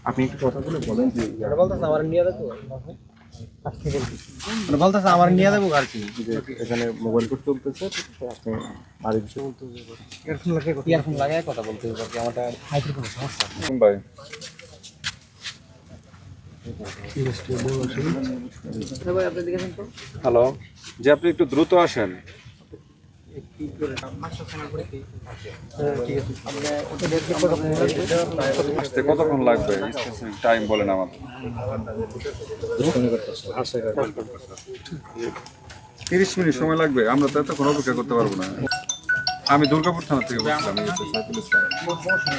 আপনি একটু কথা বলে বলেন যে বলতেছে আমার নিয়ে দেবো বলতেছে আমার নিয়ে দেবো আর কি এখানে মোবাইল কোড চলতেছে আপনি আর ইয়ারফোন লাগায় কথা বলতে হবে কি আমারটা হাইটের কোনো সমস্যা ভাই হ্যালো যে আপনি একটু দ্রুত আসেন আসতে কতক্ষণ লাগবে স্পেসিফিক টাইম বলেন আমাদের 30 মিনিট সময় লাগবে আমরা তো এতক্ষণ অপেক্ষা করতে পারবো না আমি দুর্গাপুর থানা থেকে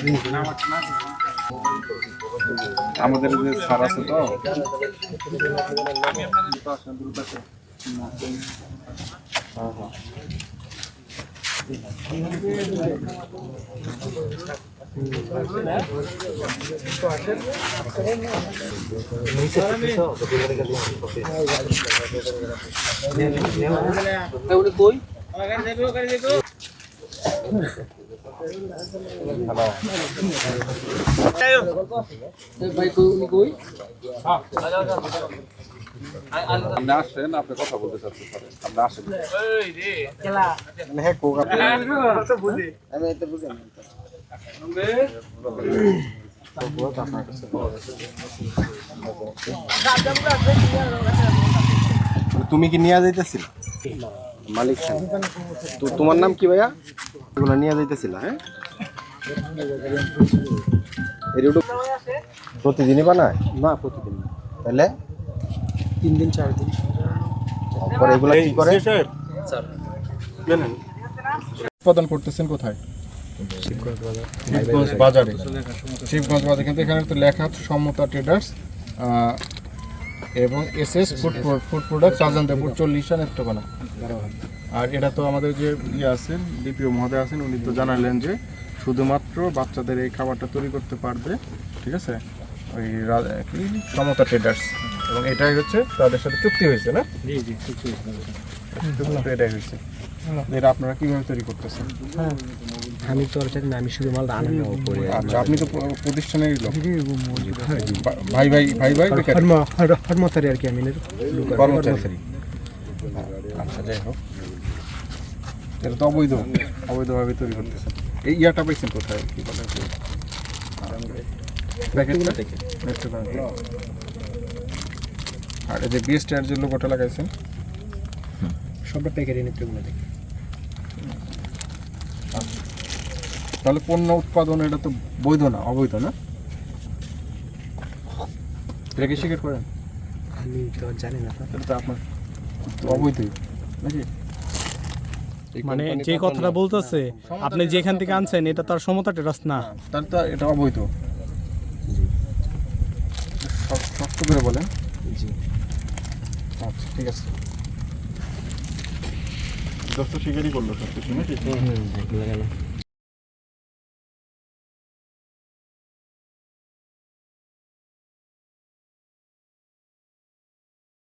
বলছিলাম আমাদের যে স্যার আছে তো আপনি আসেন আপনি কথা বলতে চাচ্ছেন আপনি আসেন তুমি কি নিয়ে যাইতেছিল মালিক তো তোমার নাম কি ভাইয়া এগুলো নিয়ে যাইতেছিল হ্যাঁ প্রতিদিনই বানায় না প্রতিদিন তাহলে 3 দিন 4 দিন পরে এগুলো কি করে স্যার জানেন উৎপাদন করতেছেন কোথায় শিবগঞ্জ বাজারে শিবগঞ্জ বাজারে কিন্তু এখানে তো লেখা আছে সমতা ট্রেডার্স এবং SS food product Shahjahanpur 40 Netrokona আর এটা তো আমাদের যে আছেন ডিপিও মহোদয় আছেন উনি তো জানালেন যে শুধুমাত্র বাচ্চাদের এই খাবারটা তৈরি করতে পারবে ঠিক আছে ওই সমতা ট্রেডার্স এবং এটাই হচ্ছে তাদের সাথে চুক্তি হয়েছে না জি জি চুক্তি হয়েছে এটাই হয়েছে এটা আপনারা কিভাবে তৈরি করতেছেন আমি তো না আমি শুধু মাল আনন্দ করি আচ্ছা আপনি তো প্রতিষ্ঠানেরই লোক ভাই কর্মচারী আর কি আমি কর্মচারী আচ্ছা যাই হোক এটা তো অবৈধভাবে তৈরি করতেছেন এই ইয়াটা পাইছেন কোথায় কি বলে প্যাকেটগুলো থেকে আর এই যে বিএসটিআর যে লোগোটা লাগাইছেন সবটা প্যাকেটে নেত্রকোনা থেকে তাহলে পণ্য উৎপাদন এটা তো বৈধ না অবৈধ না এটা কি স্বীকার করেন আমি তো জানি না এটা তো আপনার অবৈধই নাকি মানে যে কথাটা বলতেছে আপনি যেখান থেকে আনছেন এটা তো আর সমতা ট্রেডার্স না তাহলে তো এটা অবৈধ শক্ত করে বলেন জি আচ্ছা ঠিক আছে দোস্ত স্বীকারই করলো সব কিছু নাকি গেল